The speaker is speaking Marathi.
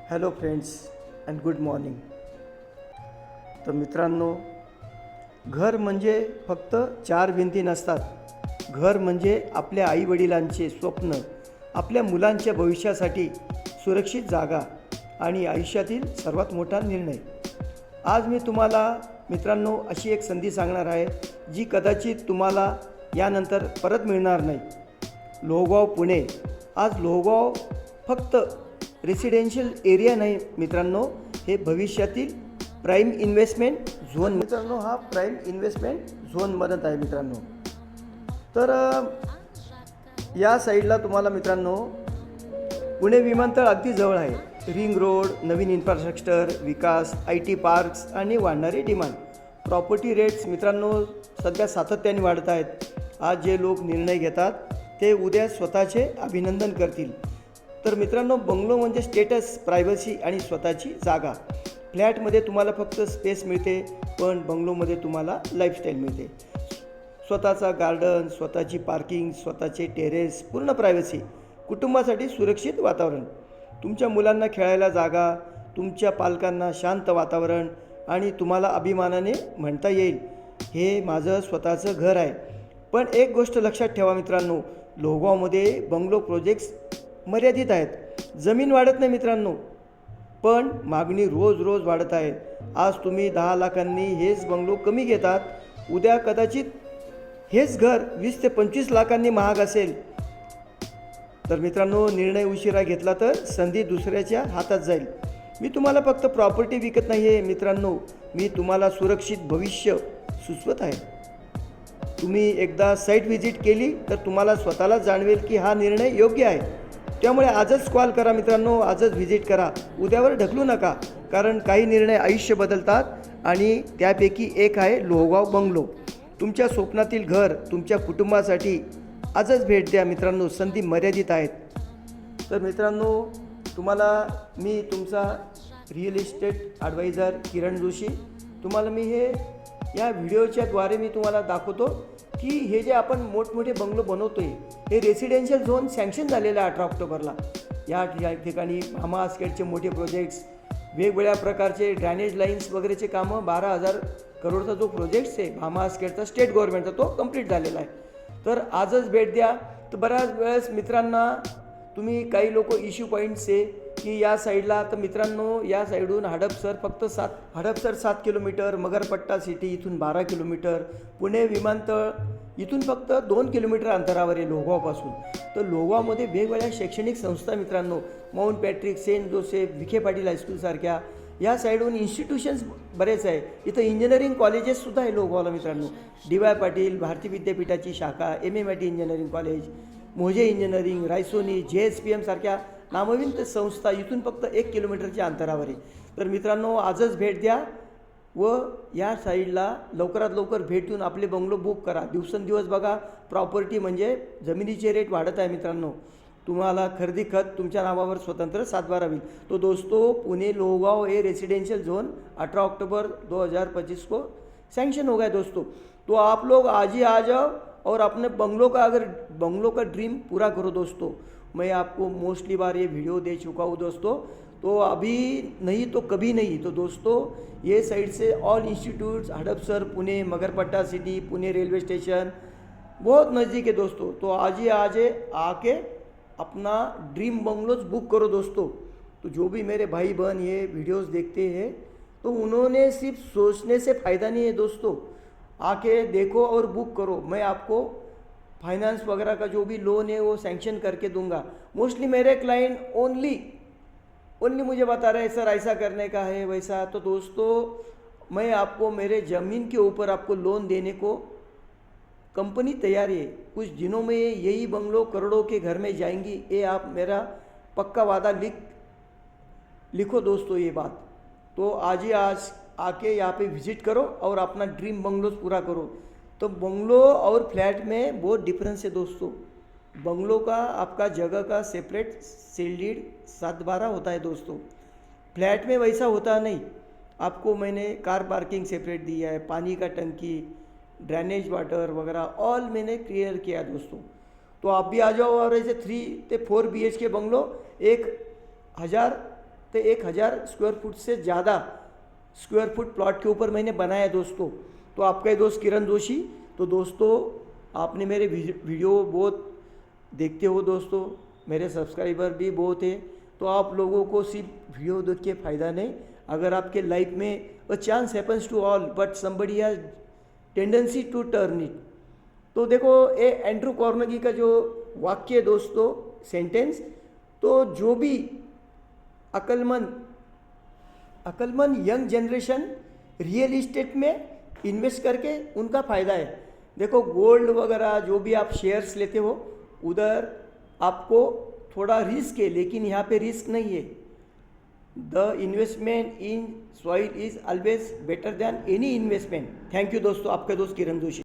Hello friends and good morning. तर मित्रांनो, घर म्हणजे फक्त चार भिंती नसतात. घर म्हणजे आपल्या आईवडिलांचे स्वप्न, आपल्या मुलांच्या भविष्यासाठी सुरक्षित जागा आणि आयुष्यातील सर्वात मोठा निर्णय. आज मी तुम्हाला मित्रांनो अशी एक संधी सांगणार आहे जी कदाचित तुम्हाला यानंतर परत मिळणार नाही. लोहगाव पुणे. आज लोहगाव फक्त रेसिडेन्शियल एरिया नाही मित्रांनो, हे भविष्यातील प्राईम इन्व्हेस्टमेंट झोन मित्रांनो, हा प्राईम इन्व्हेस्टमेंट झोन बनत आहे मित्रांनो. तर या साईडला तुम्हाला मित्रांनो पुणे विमानतळ अगदी जवळ आहे. Ring road, Naveen infrastructure, Vikas, IT parks आणि वाढणारी डिमांड. प्रॉपर्टी रेट्स मित्रांनो सध्या सातत्याने वाढत आहेत. आज जे लोक निर्णय घेतात ते उद्या स्वतःचे अभिनंदन करतील. तर मित्रांनो, बंगलो म्हणजे स्टेटस, प्रायव्हसी आणि स्वतःची जागा. फ्लॅटमध्ये तुम्हाला फक्त स्पेस मिळते, पण बंगलोमध्ये तुम्हाला लाईफस्टाईल मिळते. स्वतःचा गार्डन, स्वतःची पार्किंग, स्वतःचे टेरेस, पूर्ण प्रायव्हसी, कुटुंबासाठी सुरक्षित वातावरण, तुमच्या मुलांना खेळायला जागा, तुमच्या पालकांना शांत वातावरण आणि तुम्हाला अभिमानाने म्हणता येईल हे माझं स्वतःचं घर आहे. पण एक गोष्ट लक्षात ठेवा मित्रांनो, लोहगावमध्ये बंगलो प्रोजेक्ट्स मर्यादित आहेत. जमीन वाढत नाही मित्रांनो, पण मागणी रोज रोज वाढत आहे. आज तुम्ही 10 लाखांनी हेच बंगलो कमी घेतात, उद्या कदाचित हेच घर 20 ते 25 लाखांनी महाग असेल. तर मित्रांनो, निर्णय उशिरा घेतला तर संधी दुसऱ्याच्या हातात जाईल. मी तुम्हाला फक्त प्रॉपर्टी विकत नाही आहे मित्रांनो, मी तुम्हाला सुरक्षित भविष्य सुचवत आहे. तुम्ही एकदा साईट व्हिजिट केली तर तुम्हाला स्वतःला जाणवेल की हा निर्णय योग्य आहे. त्यामुळे आजच कॉल करा मित्रांनो, आजच व्हिजिट करा, उद्यावर ढकलू नका. कारण काही निर्णय आयुष्य बदलतात आणि त्यापैकी एक आहे लोहगाव बंगलो. तुमच्या स्वप्नातील घर तुमच्या कुटुंबासाठी आजच भेट द्या मित्रांनो, संधी मर्यादित आहेत. तर मित्रांनो, तुम्हाला मी तुमचा रिअल इस्टेट ॲडवायझर किरण जोशी. तुम्हाला मी हे या व्हिडिओच्या द्वारे मी तुम्हाला दाखवतो की हे जे आपण मोठमोठे बंगलो बनवतो आहे, हे रेसिडेन्शियल झोन सँक्शन झालेलं आहे 18 ऑक्टोबरला. या ठिकाणी भामा आस्केटचे मोठे प्रोजेक्ट्स, वेगवेगळ्या प्रकारचे ड्रेनेज लाईन्स वगैरेचे कामं, 12,000 करोडचा जो प्रोजेक्ट्स आहे भामा आस्केटचा स्टेट गव्हर्नमेंटचा, तो कंप्लीट झालेला आहे. तर आजच भेट द्या. तर बऱ्याच वेळेस मित्रांना तुम्ही काही लोक इश्यू पॉईंट्स आहे की या साईडला, तर मित्रांनो या साईडून हडपसर 7 किलोमीटर, मगरपट्टा सिटी इथून 12 किलोमीटर, पुणे विमानतळ इथून फक्त 2 किलोमीटर अंतरावर आहे लोहगावपासून. तर लोहगावमध्ये वेगवेगळ्या शैक्षणिक संस्था मित्रांनो, mount Patrick, saint Joseph, Vikhe Patil हायस्कूलसारख्या या साईडहून इन्स्टिट्यूशन्स बरेच आहे. इथं इंजिनिअरिंग कॉलेजेससुद्धा आहे लोहगावला मित्रांनो. DY पाटील भारती विद्यापीठाची शाखा, MMIT इंजिनिअरिंग कॉलेज, मोजे इंजिनिअरिंग, रायसोनी, JSPM सारख्या नामवंत संस्था इथून फक्त 1 किलोमीटरच्या अंतरावर आहे. तर मित्रांनो, आजच भेट द्या व या साईडला लवकरात लवकर भेट देऊन आपले बंगलो बुक करा. दिवसेंदिवस बघा प्रॉपर्टी म्हणजे जमिनीचे रेट वाढत आहे मित्रांनो. तुम्हाला खरेदी खत तुमच्या नावावर स्वतंत्र 7/12 होईल. तो दोस्तों, पुणे लोहगाव ये रेसिडेंशियल जोन 18 अक्टूबर 2025 को सैंक्शन हो गया दोस्तों. तो आप लोग आज ही आ जाओ और अपने बंगलो का ड्रीम पूरा करो दोस्तों. मैं आपको मोस्टली बार ये वीडियो दे चुका हूँ दोस्तों, तो अभी नहीं तो कभी नहीं. तो दोस्तों, ये साइड से all institutes, Hadapsar, Pune, Magarpatta city, Pune railway station बहुत नज़दीक है दोस्तों. तो आज ही आके अपना ड्रीम बंगलोज बुक करो दोस्तों. तो जो भी मेरे भाई बहन ये वीडियोस देखते हैं, तो उन्होंने सिर्फ सोचने से फ़ायदा नहीं है दोस्तों, आके देखो और बुक करो. मैं आपको फाइनेंस वगैरह का जो भी लोन है वो सैंक्शन करके दूंगा. मोस्टली मेरे क्लाइंट ओनली मुझे बता रहे हैं सर ऐसा करने का है वैसा. तो दोस्तों, मैं आपको मेरे ज़मीन के ऊपर आपको लोन देने को कंपनी तैयार है. कुछ दिनों में यही बंगलो करोड़ों के घर में जाएंगी, ये आप मेरा पक्का वादा लिखो दोस्तों ये बात. तो आज आके यहाँ पे विज़िट करो और अपना ड्रीम बंगलोज पूरा करो. तो बंगलो और फ्लैट में बहुत डिफरेंस है दोस्तों. बंगलो का आपका जगह का सेपरेट सेल डीड 7/12 होता है दोस्तों. फ्लैट में वैसा होता नहीं. आपको मैंने कार पार्किंग सेपरेट दिया है, पानी का टंकी, ड्रेनेज वाटर वगैरह ऑल मैंने क्लियर किया दोस्तों. तो आप भी आ जाओ और ऐसे 3 से 4 BHK बंगलो 1,000 तो 1000 स्क्वायर फुट से ज़्यादा स्क्वायर फुट प्लॉट के ऊपर मैंने बनाया दोस्तों। तो आपका ये दोस्त किरण जोशी। तो दोस्तों आपने मेरे वीडियो बहुत देखते हो दोस्तों, मेरे सब्सक्राइबर भी बहुत है। तो आप लोगों को सिर्फ वीडियो देख के फ़ायदा नहीं, अगर आपके लाइफ में a chance happens to all but somebody has tendency to turn it. तो देखो ये एंड्रू कार्नेगी का जो वाक्य है दोस्तों, सेंटेंस, तो जो भी अक्लमंद यंग जनरेशन रियल इस्टेट में इन्वेस्ट करके उनका फ़ायदा है। देखो गोल्ड वगैरह जो भी आप शेयर्स लेते हो उधर आपको थोड़ा रिस्क है, लेकिन यहाँ पे रिस्क नहीं है। The investment in soil is always better than any investment. Thank you दोस्तों, आपका दोस्त किरण जोशी।